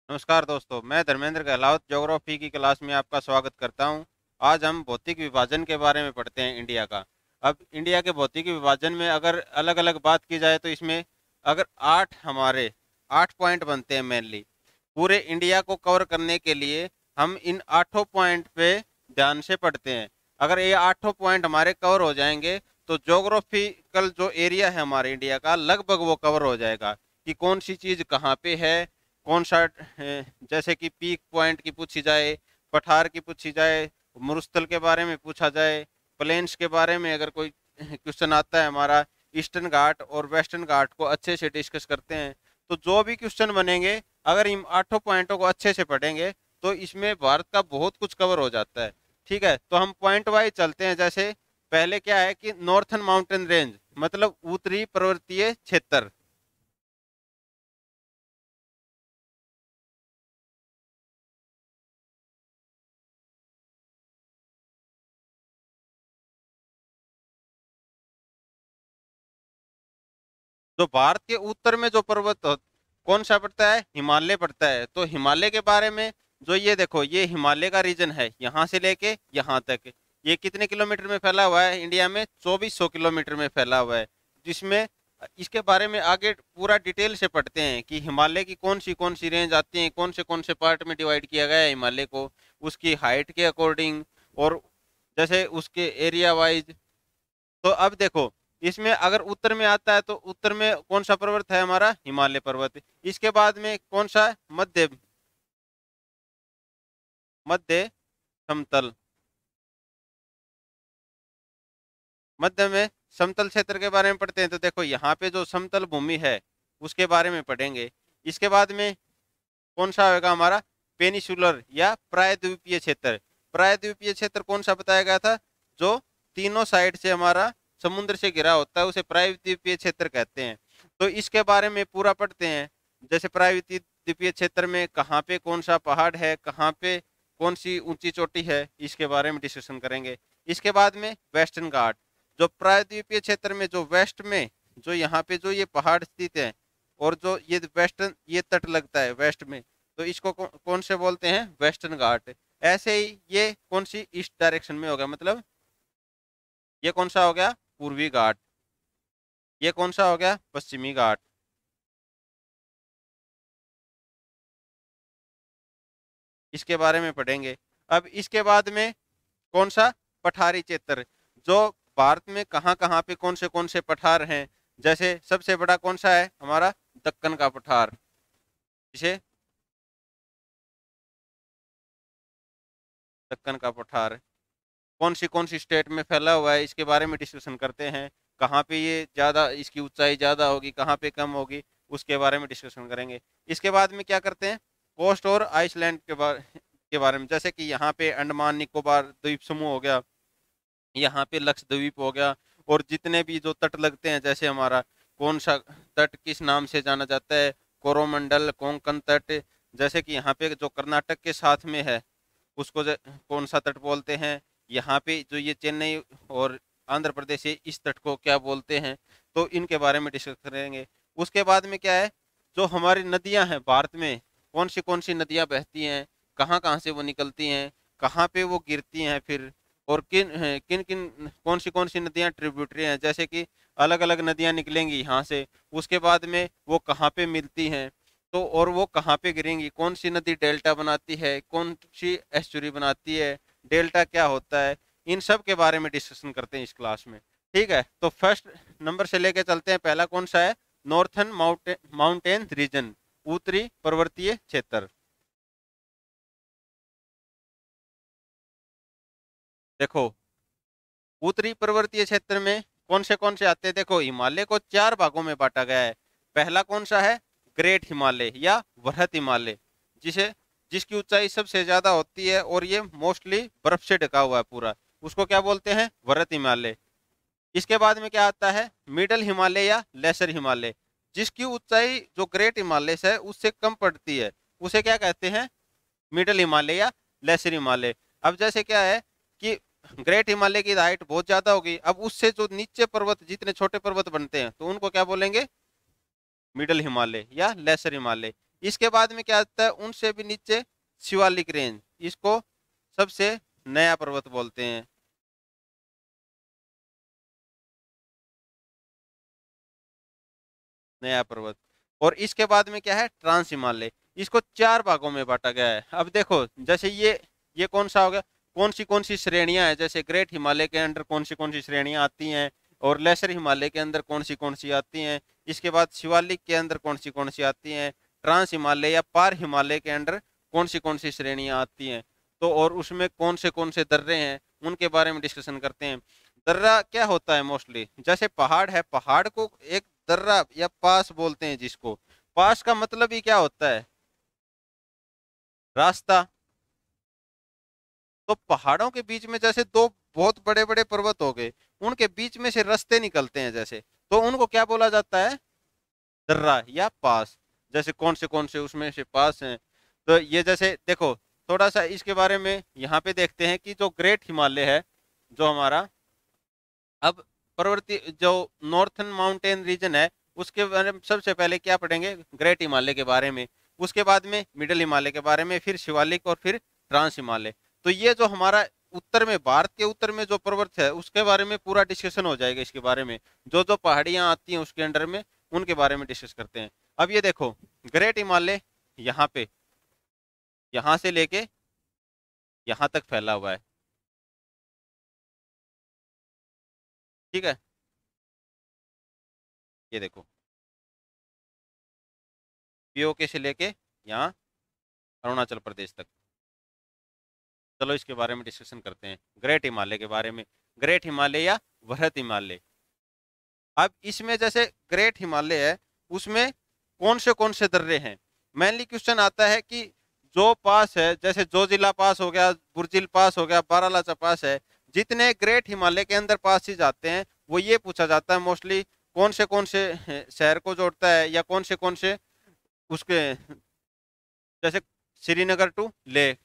नमस्कार दोस्तों, मैं धर्मेंद्र गहलावत ज्योग्राफी की क्लास में आपका स्वागत करता हूं। आज हम भौतिक विभाजन के बारे में पढ़ते हैं इंडिया का। अब इंडिया के भौतिक विभाजन में अगर अलग अलग बात की जाए तो इसमें अगर आठ पॉइंट बनते हैं मेनली। पूरे इंडिया को कवर करने के लिए हम इन आठों पॉइंट पे ध्यान से पढ़ते हैं। अगर ये आठों पॉइंट हमारे कवर हो जाएंगे तो ज्योग्राफिकल जो एरिया है हमारे इंडिया का लगभग वो कवर हो जाएगा कि कौन सी चीज़ कहाँ पे है, कौन सा जैसे कि पीक पॉइंट की पूछी जाए, पठार की पूछी जाए, मरुस्थल के बारे में पूछा जाए, प्लेन्स के बारे में अगर कोई क्वेश्चन आता है हमारा, ईस्टर्न घाट और वेस्टर्न घाट को अच्छे से डिस्कस करते हैं। तो जो भी क्वेश्चन बनेंगे अगर इन आठों पॉइंटों को अच्छे से पढ़ेंगे तो इसमें भारत का बहुत कुछ कवर हो जाता है। ठीक है, तो हम पॉइंट वाइज चलते हैं। जैसे पहले क्या है कि नॉर्थन माउंटेन रेंज मतलब उत्तरी पर्वतीय क्षेत्र। जो भारत के उत्तर में जो कौन सा पड़ता है, हिमालय पड़ता है। तो हिमालय के बारे में जो ये देखो, ये हिमालय का रीजन है, यहाँ से लेके यहाँ तक। ये कितने किलोमीटर में फैला हुआ है इंडिया में? 2400 किलोमीटर में फैला हुआ है। जिसमें इसके बारे में आगे पूरा डिटेल से पढ़ते हैं कि हिमालय की कौन सी रेंज आती है, कौन से पार्ट में डिवाइड किया गया है हिमालय को, उसकी हाइट के अकॉर्डिंग, और जैसे उसके एरिया वाइज। तो अब देखो, इसमें अगर उत्तर में आता है तो उत्तर में कौन सा पर्वत है हमारा? हिमालय पर्वत। इसके बाद में कौन सा है? मध्य समतल। मध्य में समतल क्षेत्र के बारे में पढ़ते हैं। तो देखो यहाँ पे जो समतल भूमि है उसके बारे में पढ़ेंगे। इसके बाद में कौन सा होगा हमारा? पेनिसुलर या प्रायद्वीपीय क्षेत्र। प्रायद्वीपीय क्षेत्र कौन सा बताया गया था? जो तीनों साइड से हमारा समुद्र से घिरा होता है उसे प्रायद्वीपीय क्षेत्र कहते हैं। तो इसके बारे में पूरा पढ़ते हैं। जैसे प्रायद्वीपीय क्षेत्र में कहाँ पे कौन सा पहाड़ है, कहाँ पे कौन सी ऊंची चोटी है, इसके बारे में डिस्कशन करेंगे। इसके बाद में वेस्टर्न घाट। जो प्रायद्वीपीय क्षेत्र में जो वेस्ट में जो यहाँ पे जो ये पहाड़ स्थित है और जो ये वेस्टर्न ये तट लगता है वेस्ट में, तो इसको कौन से बोलते हैं? वेस्टर्न घाट। ऐसे ही ये कौन सी ईस्ट डायरेक्शन में होगा, मतलब ये कौन सा हो गया? पूर्वी घाट। ये कौन सा हो गया? पश्चिमी घाट। इसके बारे में पढ़ेंगे। अब इसके बाद में कौन सा? पठारी क्षेत्र। जो भारत में कहाँ कहाँ पे कौन से पठार हैं। जैसे सबसे बड़ा कौन सा है हमारा? दक्कन का पठार। जिसे दक्कन का पठार कौन सी स्टेट में फैला हुआ है, इसके बारे में डिस्कशन करते हैं। कहाँ पे ये ज़्यादा, इसकी ऊंचाई ज़्यादा होगी, कहाँ पे कम होगी, उसके बारे में डिस्कशन करेंगे। इसके बाद में क्या करते हैं? कोस्ट और आइसलैंड के बारे में। जैसे कि यहाँ पे अंडमान निकोबार द्वीप समूह हो गया, यहाँ पे लक्षद्वीप हो गया, और जितने भी जो तट लगते हैं, जैसे हमारा कौन सा तट किस नाम से जाना जाता है? कोरोमंडल, कोंकण तट। जैसे कि यहाँ पे जो कर्नाटक के साथ में है उसको कौन सा तट बोलते हैं? यहाँ पे जो ये चेन्नई और आंध्र प्रदेश है, इस तट को क्या बोलते हैं? तो इनके बारे में डिस्कस करेंगे। उसके बाद में क्या है, जो हमारी नदियां हैं भारत में, कौन सी नदियां बहती हैं, कहाँ कहाँ से वो निकलती हैं, कहाँ पे वो गिरती हैं फिर, और किन किन कौन सी नदियां ट्रिब्यूटरी हैं। जैसे कि अलग अलग नदियां निकलेंगी यहाँ से, उसके बाद में वो कहाँ पे मिलती हैं, तो और वो कहाँ पे गिरेंगी, कौन सी नदी डेल्टा बनाती है, कौन सी एस्चुरी बनाती है, डेल्टा क्या होता है, इन सब के बारे में डिस्कशन करते हैं इस क्लास में। ठीक है, तो फर्स्ट नंबर से लेके चलते हैं। पहला कौन सा है? नॉर्थन माउंटेन रीजन, उत्तरी पर्वतीय क्षेत्र। देखो, उत्तरी पर्वतीय क्षेत्र में कौन से आते हैं? देखो, हिमालय को चार भागों में बांटा गया है। पहला कौन सा है? ग्रेट हिमालय या वृहत हिमालय, जिसे जिसकी ऊंचाई सबसे ज्यादा होती है और ये मोस्टली बर्फ से ढका हुआ है पूरा, उसको क्या बोलते हैं? वृहत हिमालय। इसके बाद में क्या आता है? मिडल हिमालय या लेसर हिमालय, जिसकी ऊंचाई जो ग्रेट हिमालय से है उससे कम पड़ती है, उसे क्या कहते हैं? मिडल हिमालय या लेसर हिमालय। अब जैसे क्या है कि ग्रेट हिमालय की हाइट बहुत ज्यादा होगी, अब उससे जो नीचे पर्वत, जितने छोटे पर्वत बनते हैं, तो उनको क्या बोलेंगे? मिडल हिमालय या लेसर हिमालय। इसके बाद में क्या आता है, उनसे भी नीचे शिवालिक रेंज, इसको सबसे नया पर्वत बोलते हैं। नया पर्वत। और इसके बाद में क्या है, ट्रांस हिमालय। इसको 4 भागों में बांटा गया है। अब देखो जैसे ये कौन सा हो गया, कौन सी श्रेणियां हैं, जैसे ग्रेट हिमालय के अंदर कौन सी श्रेणियां आती हैं, और लेसर हिमालय के अंदर कौन सी आती हैं, इसके बाद शिवालिक के अंदर कौन सी आती हैं, ट्रांस हिमालय या पार हिमालय के अंदर कौन सी श्रेणियां आती हैं, तो और उसमें कौन से दर्रे हैं, उनके बारे में डिस्कशन करते हैं। दर्रा क्या होता है, मोस्टली जैसे पहाड़ है, पहाड़ को एक दर्रा या पास बोलते हैं, जिसको पास का मतलब ही क्या होता है, रास्ता। तो पहाड़ों के बीच में जैसे दो बहुत बड़े बड़े पर्वत हो गए, उनके बीच में से रास्ते निकलते हैं जैसे, तो उनको क्या बोला जाता है, दर्रा या पास। जैसे कौन से उसमें से पास हैं। तो ये जैसे देखो, थोड़ा सा इसके बारे में यहाँ पे देखते हैं कि जो ग्रेट हिमालय है, जो हमारा अब पर्वतीय जो नॉर्थन माउंटेन रीजन है, उसके बारे में सबसे पहले क्या पढ़ेंगे, ग्रेट हिमालय के बारे में, उसके बाद में मिडिल हिमालय के बारे में, फिर शिवालिक और फिर ट्रांस हिमालय। तो ये जो हमारा उत्तर में, भारत के उत्तर में जो पर्वत है, उसके बारे में पूरा डिस्कशन हो जाएगा। इसके बारे में जो पहाड़ियां आती हैं उसके अंडर में, उनके बारे में डिस्कस करते हैं। अब ये देखो, ग्रेट हिमालय यहाँ पे, यहाँ से लेके यहाँ तक फैला हुआ है, ठीक है। ये देखो, पीओके से लेके यहाँ अरुणाचल प्रदेश तक। चलो इसके बारे में डिस्कशन करते हैं, ग्रेट हिमालय के बारे में। ग्रेट हिमालय या वृहत हिमालय। अब इसमें जैसे ग्रेट हिमालय है, उसमें कौन से दर्रे हैं, मेनली क्वेश्चन आता है कि जो पास है, जैसे जोजिला पास हो गया, बुर्जिल पास हो गया, बारालाचा पास है, जितने ग्रेट हिमालय के अंदर पास ही जाते हैं, वो ये पूछा जाता है मोस्टली कौन से शहर को जोड़ता है, या कौन से उसके, जैसे श्रीनगर टू लेह,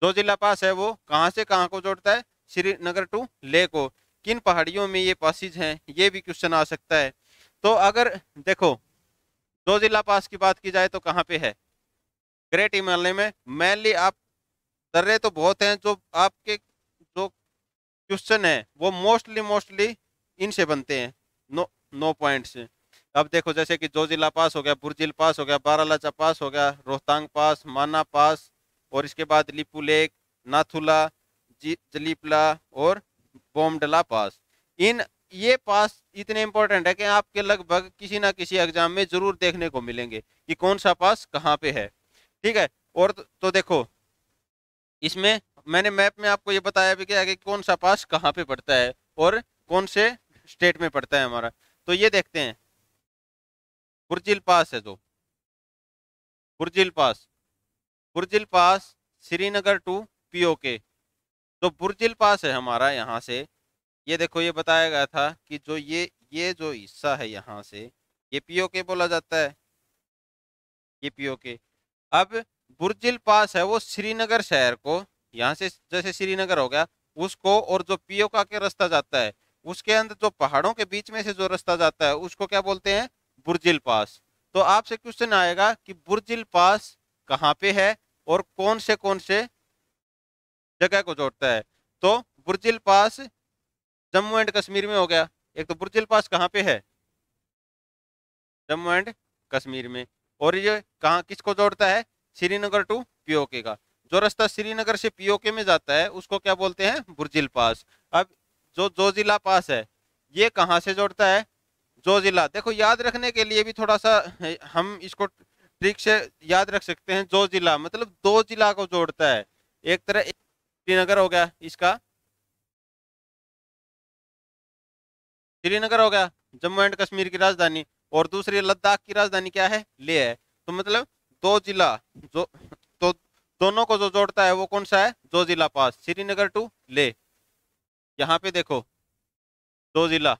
जो जिला पास है वो कहाँ से कहाँ को जोड़ता है, श्रीनगर टू लेह को। किन पहाड़ियों में ये पासिज हैं, ये भी क्वेश्चन आ सकता है। तो अगर देखो, जो जिला पास की बात की जाए तो कहाँ पे है, ग्रेट हिमालय में। मेनली आप दर्रे तो बहुत हैं, जो आपके जो क्वेश्चन है वो मोस्टली इनसे बनते हैं, नो पॉइंट से। अब देखो जैसे कि जोजिला पास हो गया, बुर्जिल पास हो गया, बारालाचा पास हो गया, रोहतांग पास, माना पास, और इसके बाद लिपू लेक, नाथुला, जलीपला और बोमडला पास। इन ये पास इतने इंपॉर्टेंट है कि आपके लगभग किसी ना किसी एग्जाम में जरूर देखने को मिलेंगे कि कौन सा पास कहाँ पे है, ठीक है। और तो देखो, इसमें मैंने मैप में आपको ये बताया भी क्या है कि कौन सा पास कहाँ पे पड़ता है और कौन से स्टेट में पड़ता है हमारा। तो ये देखते हैं, बुर्जिल पास है, जो बुर्जिल पास श्रीनगर टू पीओके। तो बुर्जिल पास है हमारा यहाँ से, ये देखो ये बताया गया था कि जो ये जो हिस्सा है यहाँ से, ये पीओके बोला जाता है, ये पीओके। अब बुर्जिल पास है वो श्रीनगर शहर को, यहाँ से जैसे श्रीनगर हो गया उसको, और जो पीओका के रास्ता जाता है उसके अंदर जो पहाड़ों के बीच में से जो रास्ता जाता है उसको क्या बोलते हैं, बुर्जिल पास। तो आपसे क्वेश्चन आएगा कि बुर्जिल पास कहाँ पे है और कौन से जगह को जोड़ता है। तो बुर्जिल पास जम्मू एंड कश्मीर में हो गया। एक तो बुर्जिल पास कहाँ पे है, जम्मू एंड कश्मीर में। और ये कहाँ किसको जोड़ता है, श्रीनगर टू पीओके का। जो रास्ता श्रीनगर से पीओके में जाता है उसको क्या बोलते हैं, बुर्जिल पास। अब जो जोजिला पास है, ये कहाँ से जोड़ता है, जोजिला। देखो याद रखने के लिए भी थोड़ा सा हम इसको ट्रिक से याद रख सकते हैं। जोजिला मतलब दो जिला को जोड़ता है, एक तरह श्रीनगर हो गया, इसका श्रीनगर हो गया जम्मू एंड कश्मीर की राजधानी, और दूसरी लद्दाख की राजधानी क्या है, लेह है। तो मतलब दो जिला जो, तो दोनों को जो जोड़ता है वो कौन सा है, दो जिला पास, श्रीनगर टू लेह। यहाँ पे देखो दो जिला,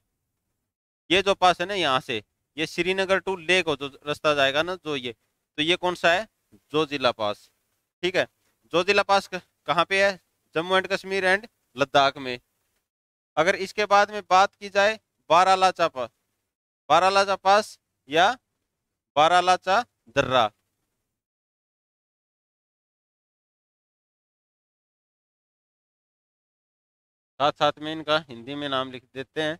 ये जो पास है ना यहाँ से, ये श्रीनगर टू लेह को जो रास्ता जाएगा ना, जो ये, तो ये कौन सा है, जो जिला पास, ठीक है। जो जिला पास कहाँ पे है, जम्मू एंड कश्मीर एंड लद्दाख में। अगर इसके बाद में बात की जाए बारालाचा पास या बारालाचा दर्रा, साथ साथ में इनका हिंदी में नाम लिख देते हैं।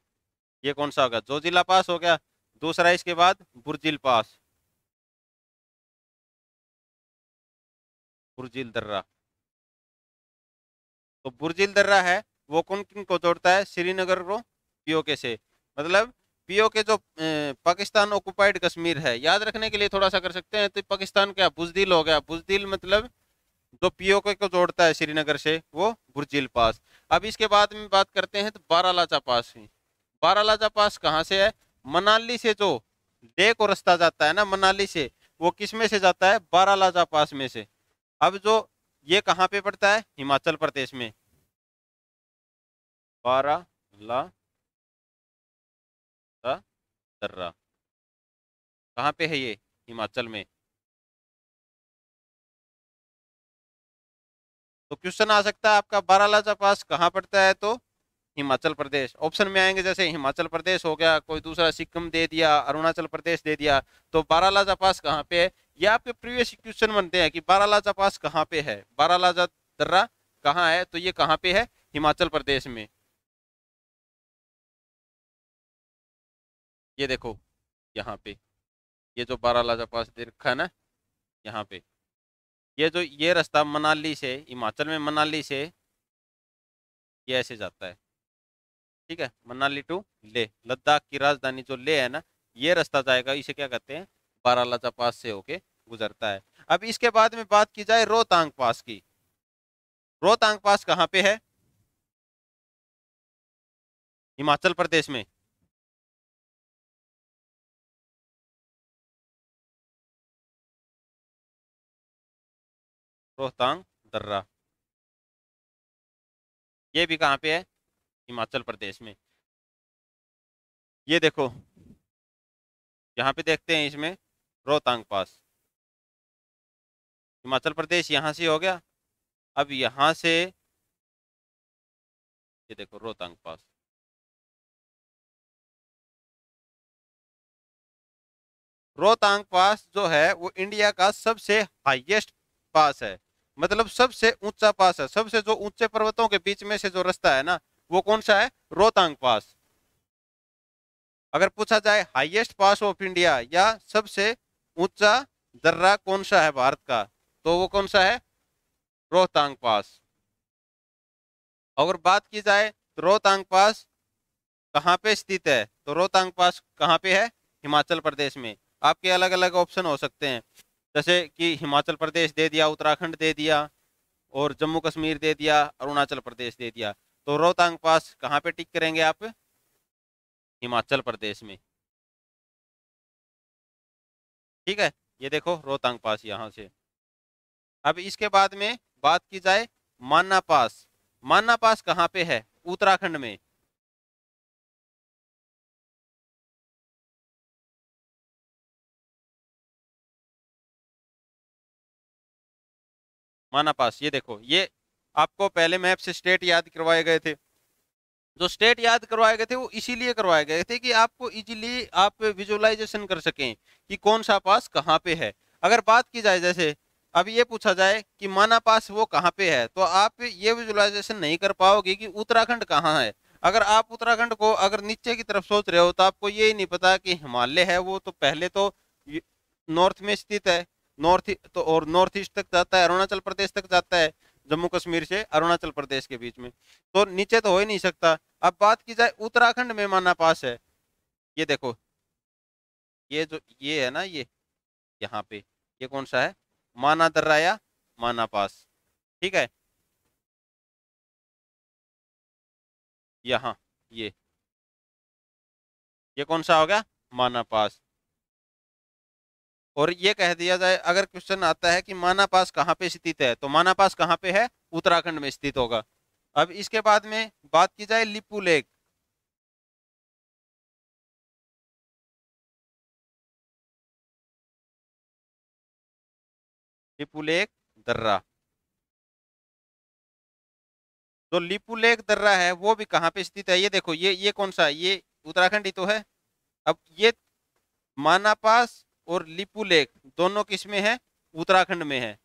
ये कौन सा होगा, जोजिला पास हो गया। दूसरा इसके बाद बुर्जिल पास, बुर्जिल दर्रा। तो बुर्जिल दर्रा है वो कौन किन को जोड़ता है, श्रीनगर को पीओके से। मतलब पीओके जो पाकिस्तान ऑक्युपाइड कश्मीर है, याद रखने के लिए थोड़ा सा कर सकते हैं, तो पाकिस्तान क्या बुजदिल हो गया, बुजदिल मतलब जो पीओके को जोड़ता है श्रीनगर से वो बुर्जिल पास। अब इसके बाद में बात करते हैं तो बारालाचा पास है। बारालाचा पास कहाँ से है, मनाली से जो लेह को रास्ता जाता है ना मनाली से, वो किस में से जाता है, बारालाचा पास में से। अब जो ये कहाँ पे पड़ता है, हिमाचल प्रदेश में। बारालाचा दर्रा कहाँ पे है, ये हिमाचल में। तो क्वेश्चन आ सकता है आपका, बारालाचा पास कहाँ पड़ता है, तो हिमाचल प्रदेश। ऑप्शन में आएंगे जैसे हिमाचल प्रदेश हो गया, कोई दूसरा सिक्किम दे दिया, अरुणाचल प्रदेश दे दिया। तो बारालाचा पास कहाँ पे है, ये आपके प्रीवियस क्वेश्चन बनते हैं कि बारालाचा पास कहाँ पे है, बारालाचा दर्रा कहाँ है, तो ये कहाँ पे है, हिमाचल प्रदेश में। ये देखो यहाँ पे, ये जो बारालाचा पास दे रखा है ना, यहाँ पे ये जो ये रास्ता मनाली से, हिमाचल में मनाली से ये ऐसे जाता है। ठीक है, मनाली टू ले, लद्दाख की राजधानी जो ले है ना, ये रास्ता जाएगा, इसे क्या कहते हैं, बारालाचा पास से होके गुजरता है। अब इसके बाद में बात की जाए रोहतांग पास की। रोहतांग पास कहाँ पे है, हिमाचल प्रदेश में। रोहतांग दर्रा ये भी कहाँ पे है, हिमाचल प्रदेश में। ये देखो यहाँ पे देखते हैं इसमें, रोहतांग पास हिमाचल प्रदेश यहाँ से हो गया। अब यहाँ से ये देखो रोहतांग पास, रोहतांग पास जो है वो इंडिया का सबसे हाईएस्ट पास है, मतलब सबसे ऊंचा पास है। सबसे जो ऊंचे पर्वतों के बीच में से जो रास्ता है ना, वो कौन सा है, रोहतांग पास। अगर पूछा जाए हाईएस्ट पास ऑफ इंडिया या सबसे ऊंचा दर्रा कौन सा है भारत का, तो वो कौन सा है, रोहतांग पास। अगर बात की जाए तो रोहतांग पास कहाँ पे स्थित है, तो रोहतांग पास कहाँ पे है, हिमाचल प्रदेश में। आपके अलग अलग ऑप्शन हो सकते हैं, जैसे कि हिमाचल प्रदेश दे दिया, उत्तराखंड दे दिया, और जम्मू कश्मीर दे दिया, अरुणाचल प्रदेश दे दिया। तो रोहतांग पास कहाँ पे टिक करेंगे आप, हिमाचल प्रदेश में। ठीक है, ये देखो रोहतांग पास यहाँ से। अब इसके बाद में बात की जाए माना पास। माना पास कहाँ पे है, उत्तराखंड में। माना पास ये देखो, ये आपको पहले मैप से स्टेट याद करवाए गए थे। जो स्टेट याद करवाए गए थे वो इसीलिए करवाए गए थे कि आपको इजीली आप विजुअलाइजेशन कर सकें कि कौन सा पास कहाँ पे है। अगर बात की जाए जैसे अब ये पूछा जाए कि माना पास वो कहाँ पे है, तो आप ये विजुअलाइजेशन नहीं कर पाओगे कि उत्तराखंड कहाँ है। अगर आप उत्तराखंड को अगर नीचे की तरफ सोच रहे हो तो आपको ये ही नहीं पता कि हिमालय है वो तो पहले तो नॉर्थ में स्थित है, नॉर्थ तो और नॉर्थ ईस्ट तक जाता है, अरुणाचल प्रदेश तक जाता है, जम्मू कश्मीर से अरुणाचल प्रदेश के बीच में, तो नीचे तो हो ही नहीं सकता। अब बात की जाए उत्तराखंड में माना पास है, ये देखो, ये जो ये है ना, ये यहाँ पे ये कौन सा है, माना दर्रा या माना पास। ठीक है, यहाँ ये कौन सा हो गया, माना पास। और ये कह दिया जाए अगर क्वेश्चन आता है कि माना पास कहाँ पे स्थित है, तो माना पास कहाँ पे है, उत्तराखंड में स्थित होगा। अब इसके बाद में बात की जाए लिपू लेक। लिपू लेक दर्रा, तो लिपू लेक दर्रा है वो भी कहाँ पे स्थित है, ये देखो, ये कौन सा है? ये उत्तराखंड ही तो है। अब ये माना पास और लिपू लेक दोनों किस में है, उत्तराखंड में है।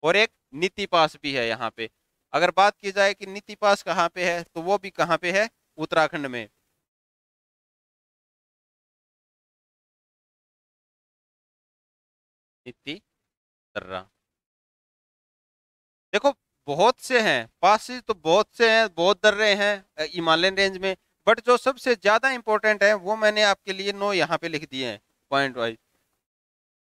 और एक नीति पास भी है यहाँ पे। अगर बात की जाए कि नीति पास कहाँ पे है, तो वो भी कहाँ पे है, उत्तराखंड में। नीति दर्रा, देखो बहुत से हैं पासेस, तो बहुत से हैं, बहुत दर्रे हैं हिमालयन रेंज में। बट जो सबसे ज्यादा इंपॉर्टेंट है वो मैंने आपके लिए 9 यहाँ पे लिख दिए हैं पॉइंट वाइज,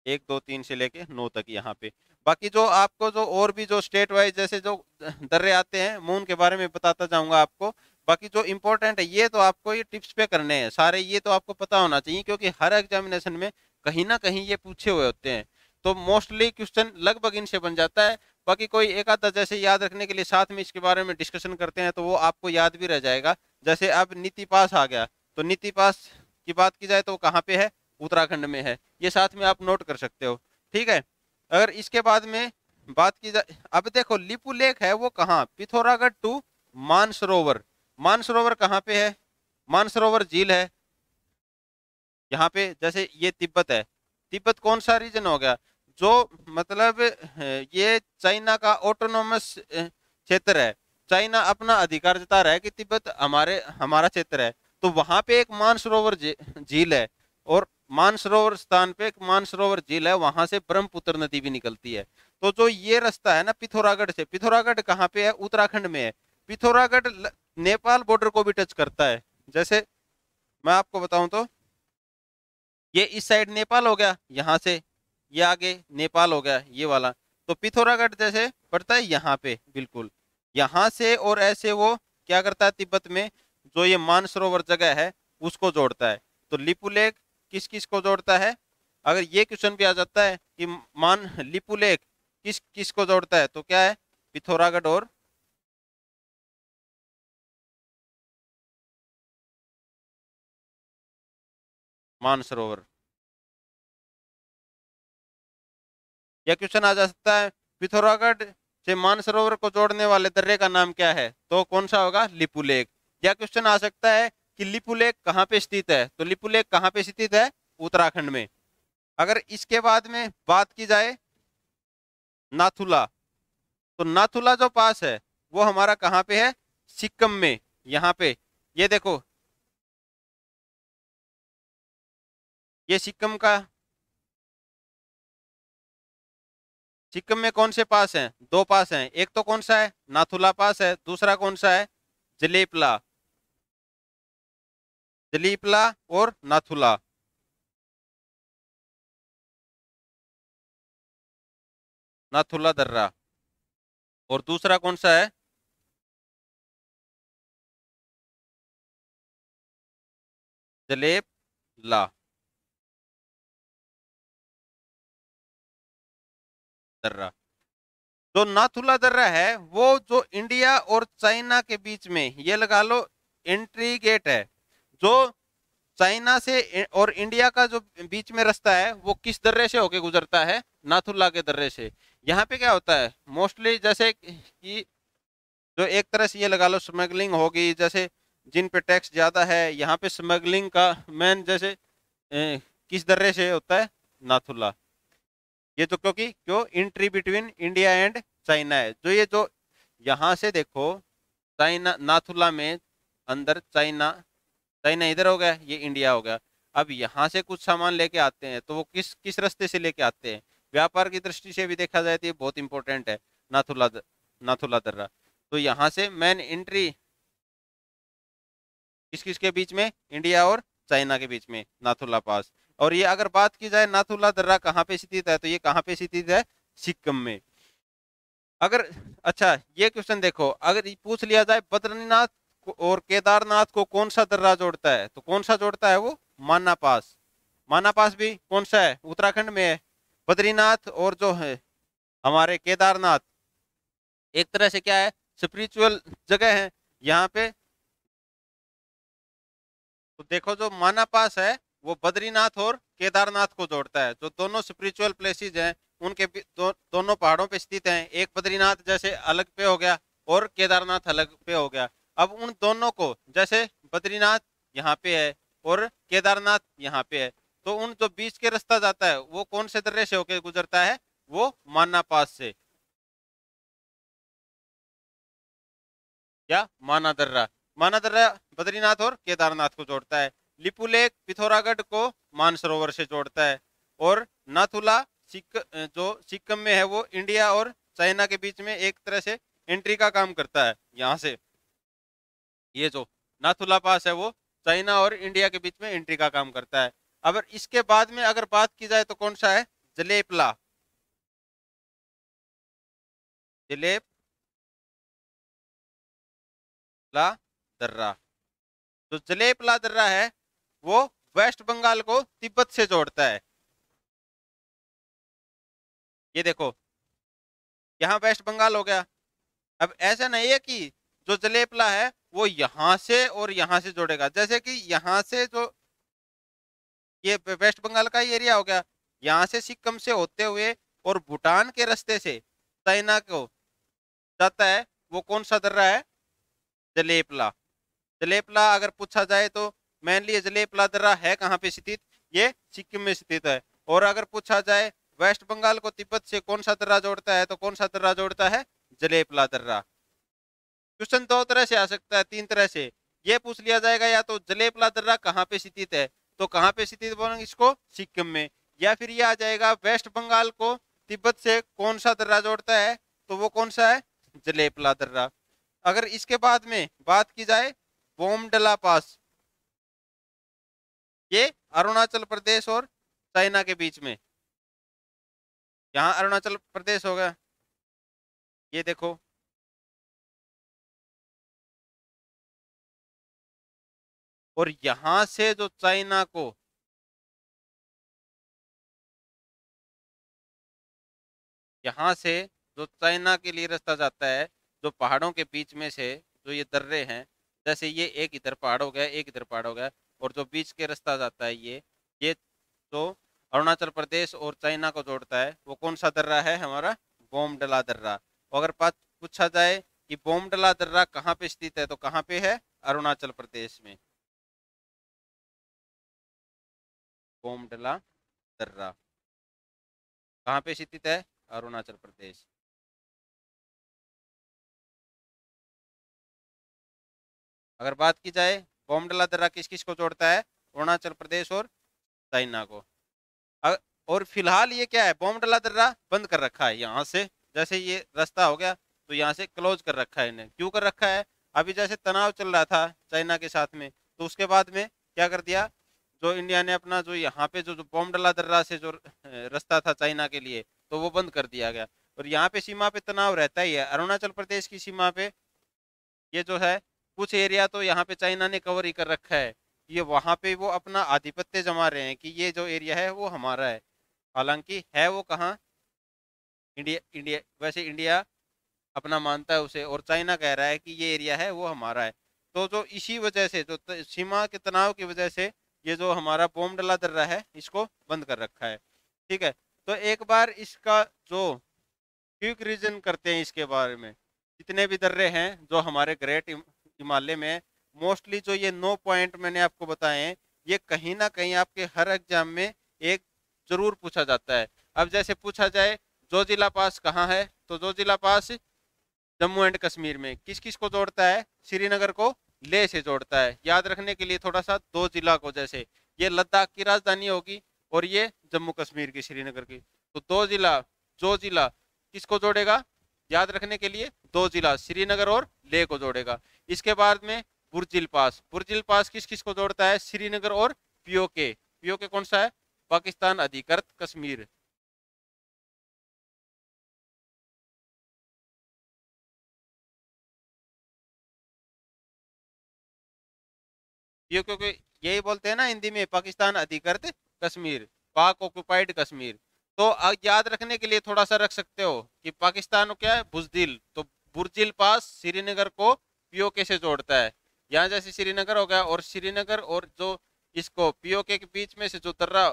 1 2 3 से लेके 9 तक यहाँ पे। बाकी जो आपको जो और भी जो स्टेट वाइज जैसे जो दर्रे आते हैं मैं उनके बारे में बताता जाऊंगा आपको। बाकी जो इम्पोर्टेंट है ये तो आपको ये टिप्स पे करने हैं सारे, ये तो आपको पता होना चाहिए क्योंकि हर एग्जामिनेशन में कहीं ना कहीं ये पूछे हुए होते हैं। तो मोस्टली क्वेश्चन लगभग इनसे बन जाता है। बाकी कोई एक आधा जैसे याद रखने के लिए साथ में इसके बारे में डिस्कशन करते हैं तो वो आपको याद भी रह जाएगा। जैसे अब नीति पास आ गया, तो नीति पास की बात की जाए तो वो कहाँ पे है, उत्तराखंड में है। ये साथ में आप नोट कर सकते हो, ठीक है। अगर इसके बाद में बात की जाए, अब देखो लिपू लेक है वो कहाँ, पिथौरागढ़ टू मानसरोवर। मानसरोवर कहाँ पे है, मानसरोवर झील है यहाँ पे। जैसे ये तिब्बत है, तिब्बत कौन सा रीजन हो गया, जो मतलब ये चाइना का ऑटोनोमस क्षेत्र है। चाइना अपना अधिकार जता रहा है कि तिब्बत हमारे हमारा क्षेत्र है। तो वहां पे एक मानसरोवर झील है, और मानसरोवर स्थान पे एक मानसरोवर झील है, वहां से ब्रह्मपुत्र नदी भी निकलती है। तो जो ये रास्ता है ना पिथौरागढ़ से, पिथौरागढ़ कहाँ पे है, उत्तराखंड में है। पिथौरागढ़ नेपाल बॉर्डर को भी टच करता है। जैसे मैं आपको बताऊं तो ये इस साइड नेपाल हो गया यहाँ से, ये आगे नेपाल हो गया ये वाला। तो पिथौरागढ़ जैसे पड़ता है यहाँ पे बिल्कुल, यहाँ से और ऐसे वो क्या करता है तिब्बत में, जो ये मानसरोवर जगह है उसको जोड़ता है। तो लिपू लेक किस किस को जोड़ता है, अगर ये क्वेश्चन भी आ जाता है कि मान लिपू लेक किस किस को जोड़ता है, तो क्या है, पिथौरागढ़ और मानसरोवर। यह क्वेश्चन आ जा सकता है, पिथौरागढ़ से मानसरोवर को जोड़ने वाले दर्रे का नाम क्या है, तो कौन सा होगा, लिपू लेक। यह क्वेश्चन आ सकता है कि लिपू लेक कहाँ पे स्थित है, तो लिपू लेक कहाँ पे स्थित है, उत्तराखंड में। अगर इसके बाद में बात की जाए नाथुला, तो नाथुला जो पास है वो हमारा कहाँ पे है, सिक्किम में। यहाँ पे ये देखो, ये सिक्किम का, सिक्किम में कौन से पास हैं, 2 पास हैं। एक तो कौन सा है, नाथुला पास है, दूसरा कौन सा है, जलेपला। जलीपला और नाथुला, नाथुला दर्रा। और दूसरा कौन सा है, जलेपला दर्रा। जो नाथुला दर्रा है वो जो इंडिया और चाइना के बीच में, ये लगा लो एंट्री गेट है। जो चाइना से और इंडिया का जो बीच में रास्ता है वो किस दर्रे से होके गुजरता है, नाथुला के दर्रे से। यहाँ पे क्या होता है मोस्टली, जैसे कि जो एक तरह से ये लगा लो स्मगलिंग होगी, जैसे जिन पे टैक्स ज्यादा है यहाँ पे स्मगलिंग का मेन, जैसे किस दर्रे से होता है, नाथुला। ये तो क्योंकि क्यों entry between India and China है। जो ये जो यहाँ से देखो चाइना नाथुला में अंदर चाइना, चाइना इधर हो गया, ये इंडिया हो गया। अब यहाँ से कुछ सामान लेके आते हैं तो वो किस किस रास्ते से लेके आते हैं, व्यापार की दृष्टि से भी देखा जाए तो ये बहुत इंपॉर्टेंट है, नाथुला नाथुला दर्रा। तो यहाँ से मेन एंट्री किस किस के बीच में, इंडिया और चाइना के बीच में, नाथुला पास। और ये अगर बात की जाए नाथुला दर्रा कहाँ पे स्थित है, तो ये कहाँ पे स्थित है, सिक्किम में। अगर अच्छा ये क्वेश्चन देखो, अगर ये पूछ लिया जाए बद्रीनाथ और केदारनाथ को कौन सा दर्रा जोड़ता है, तो कौन सा जोड़ता है वो, माना पास। माना पास भी कौन सा है, उत्तराखंड में है। बद्रीनाथ और जो है हमारे केदारनाथ एक तरह से क्या है, स्पिरिचुअल जगह है यहाँ पे। तो देखो जो माना पास है वो बद्रीनाथ और केदारनाथ को जोड़ता है, जो दोनों स्पिरिचुअल प्लेसेस हैं उनके दोनों पहाड़ों पे स्थित हैं। एक बद्रीनाथ जैसे अलग पे हो गया और केदारनाथ अलग पे हो गया। अब उन दोनों को, जैसे बद्रीनाथ यहाँ पे है और केदारनाथ यहाँ पे है, तो उन जो बीच के रास्ता जाता है वो कौन से दर्रे से होकर गुजरता है, वो माना पास से। क्या, माना दर्रा। माना दर्रा बद्रीनाथ और केदारनाथ को जोड़ता है। लिपुलेख पिथौरागढ़ को मानसरोवर से जोड़ता है। और नाथुला जो सिक्किम में है वो इंडिया और चाइना के बीच में एक तरह से एंट्री का काम करता है यहाँ से। ये जो नाथुला पास है वो चाइना और इंडिया के बीच में एंट्री का काम करता है। अब इसके बाद में अगर बात की जाए तो कौन सा है, जलेपला। जलेपला दर्रा। जो जलेपला दर्रा है वो वेस्ट बंगाल को तिब्बत से जोड़ता है। ये देखो यहाँ वेस्ट बंगाल हो गया। अब ऐसा नहीं है कि जो जलेपला है वो यहां से और यहां से जोड़ेगा, जैसे कि यहाँ से जो ये वेस्ट बंगाल का ही एरिया हो गया, यहाँ से सिक्किम से होते हुए और भूटान के रास्ते से चाइना को जाता है, वो कौन सा दर्रा है, जलेपला। जलेपला अगर पूछा जाए तो मेनली जलेपला दर्रा है कहाँ पे स्थित, ये सिक्किम में स्थित है। और अगर पूछा जाए वेस्ट बंगाल को तिब्बत से कौन सा दर्रा जोड़ता है, तो कौन सा दर्रा जोड़ता है, जलेपला दर्रा। क्वेश्चन दो तरह से आ सकता है, तीन तरह से। ये पूछ लिया जाएगा या तो जलेपला दर्रा कहाँ पे स्थित है, तो कहाँ पे स्थित बोलेंगे इसको, सिक्किम में। या फिर ये आ जाएगा वेस्ट बंगाल को तिब्बत से कौन सा दर्रा जोड़ता है, तो वो कौन सा है, जलेपला दर्रा। अगर इसके बाद में बात की जाए बोमडला पास, ये अरुणाचल प्रदेश और चाइना के बीच में, यहाँ अरुणाचल प्रदेश होगा, ये देखो। और यहां से जो चाइना को यहाँ से जो चाइना के लिए रास्ता जाता है, जो पहाड़ों के बीच में से जो ये दर्रे हैं, जैसे ये एक इधर पहाड़ हो गया, एक इधर पहाड़ हो गया, और जो बीच के रास्ता जाता है ये जो अरुणाचल प्रदेश और चाइना को जोड़ता है, वो कौन सा दर्रा है, हमारा बोमडला दर्रा। अगर पूछा जाए कि बोमडला दर्रा कहाँ पे स्थित है, तो कहाँ पे है, अरुणाचल प्रदेश में। बोमडला दर्रा कहाँ पे स्थित है, अरुणाचल प्रदेश। अगर बात की जाए बोमडला दर्रा किस किस को जोड़ता है, अरुणाचल प्रदेश और चाइना को। और फिलहाल ये क्या है, बोमडला दर्रा बंद कर रखा है यहाँ से, जैसे ये रास्ता हो गया तो यहाँ से क्लोज कर रखा है इन्हें। क्यों कर रखा है, अभी जैसे तनाव चल रहा था चाइना के साथ में, तो उसके बाद में क्या कर दिया, जो इंडिया ने अपना जो यहाँ पे जो बोमडला दर्रा से जो रास्ता था चाइना के लिए, तो वो बंद कर दिया गया। और यहाँ पे सीमा पे तनाव रहता ही है, अरुणाचल प्रदेश की सीमा पे ये जो है कुछ एरिया तो यहाँ पे चाइना ने कवर ही कर रखा है, ये वहां पे वो अपना आधिपत्य जमा रहे हैं कि ये जो एरिया है वो हमारा है। हालांकि है वो कहाँ, इंडिया, इंडिया वैसे इंडिया अपना मानता है उसे, और चाइना कह रहा है कि ये एरिया है वो हमारा है। तो जो इसी वजह से जो सीमा के तनाव की वजह से ये जो हमारा बोमडला दर्रा है इसको बंद कर रखा है। ठीक है, तो एक बार इसका जो क्विक रीजन करते हैं इसके बारे में। जितने भी दर्रे हैं जो हमारे ग्रेट हिमालय में, मोस्टली जो ये 9 पॉइंट मैंने आपको बताए हैं, ये कहीं ना कहीं आपके हर एग्जाम में एक जरूर पूछा जाता है। अब जैसे पूछा जाए जोजिला पास कहाँ है, तो जोजिला पास जम्मू एंड कश्मीर में किस किस को जोड़ता है, श्रीनगर को लेह से जोड़ता है। याद रखने के लिए थोड़ा सा दो जिला को, जैसे ये लद्दाख की राजधानी होगी और ये जम्मू कश्मीर की श्रीनगर की, तो दो जिला, जो जिला किसको जोड़ेगा, याद रखने के लिए दो जिला श्रीनगर और लेह को जोड़ेगा। इसके बाद में बुर्जिल पास, बुर्जिल पास किस किस को जोड़ता है, श्रीनगर और पीओके। पीओके कौन सा है, पाकिस्तान अधिकृत कश्मीर। पीओके को यही बोलते हैं ना हिंदी में, पाकिस्तान अधिकृत कश्मीर, पाक ऑक्युपाइड कश्मीर। तो याद रखने के लिए थोड़ा सा रख सकते हो कि पाकिस्तान क्या है, बुजदिल, तो बुर्जिल पास श्रीनगर को पीओके से जोड़ता है। यहाँ जैसे श्रीनगर हो गया, और श्रीनगर और जो इसको पीओके के बीच में से जो दर्रा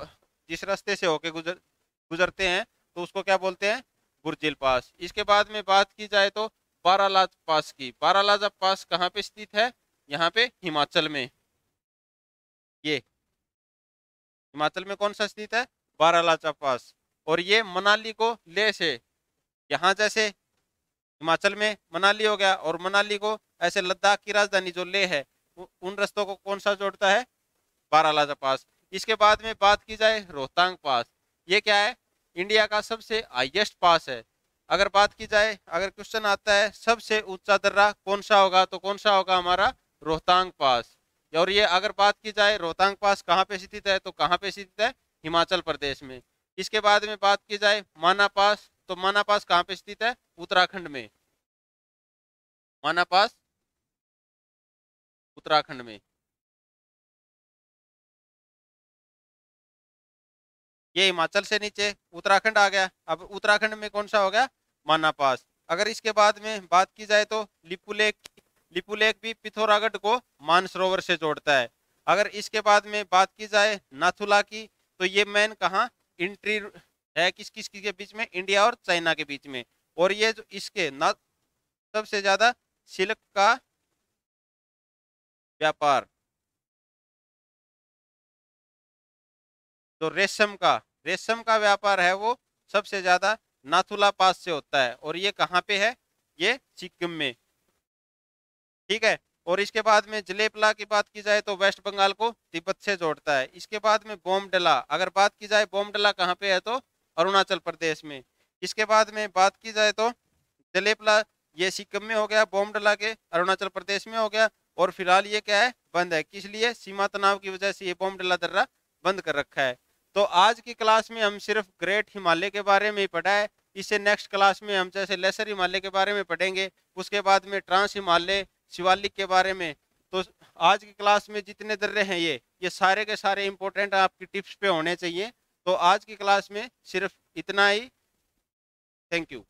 जिस रास्ते से होके गुजरते हैं, तो उसको क्या बोलते हैं, बुर्जिल पास। इसके बाद में बात की जाए तो बारालाच पास की। बारालाचा पास कहाँ पे स्थित है, यहाँ पे हिमाचल में। ये हिमाचल में कौन सा स्थित है, बारालाचा पास। और ये मनाली को लेह से, यहाँ जैसे हिमाचल में मनाली हो गया, और मनाली को ऐसे लद्दाख की राजधानी जो लेह है उन रास्तों को कौन सा जोड़ता है, बारालाचा पास। इसके बाद में बात की जाए रोहतांग पास, ये क्या है, इंडिया का सबसे हाईएस्ट पास है। अगर बात की जाए, अगर क्वेश्चन आता है सबसे ऊंचा दर्रा कौन सा होगा, तो कौन सा होगा हमारा रोहतांग पास। और ये अगर बात की जाए रोहतांग पास कहाँ पे स्थित है, तो कहाँ पे स्थित है, हिमाचल प्रदेश में। इसके बाद में बात की जाए माना पास, तो माना पास कहाँ पे स्थित है, उत्तराखंड में। माना पास उत्तराखंड में, ये हिमाचल से नीचे उत्तराखंड आ गया। अब उत्तराखंड में कौन सा हो गया, माना पास। अगर इसके बाद में बात की जाए तो लिपुलेक, लिपुलेक भी पिथौरागढ़ को मानसरोवर से जोड़ता है। अगर इसके बाद में बात की जाए नाथुला की, तो ये मेन कहाँ इंट्री है, किस किस के बीच में, इंडिया और चाइना के बीच में। और ये जो इसके ना सबसे ज्यादा सिल्क का व्यापार, जो रेशम का व्यापार है वो सबसे ज्यादा नाथुला पास से होता है। और ये कहाँ पे है, ये सिक्किम में, ठीक है। और इसके बाद में जलेपला की बात की जाए तो वेस्ट बंगाल को तिब्बत से जोड़ता है। इसके बाद में बोमडला, अगर बात की जाए बोमडला कहाँ पे है, तो अरुणाचल प्रदेश में। इसके बाद में बात की जाए तो जलेपला ये सिक्किम में हो गया, बोमडला के अरुणाचल प्रदेश में हो गया। और फिलहाल ये क्या है, बंद है, किस लिए, सीमा तनाव की वजह से ये बोमडला दर्रा बंद कर रखा है। तो आज की क्लास में हम सिर्फ ग्रेट हिमालय के बारे में ही पढ़ा है। इससे नेक्स्ट क्लास में हम जैसे लेसर हिमालय के बारे में पढ़ेंगे, उसके बाद में ट्रांस हिमालय, शिवालिक के बारे में। तो आज की क्लास में जितने दर्रे हैं ये सारे के सारे इंपॉर्टेंट आपकी टिप्स पे होने चाहिए। तो आज की क्लास में सिर्फ इतना ही। Thank you.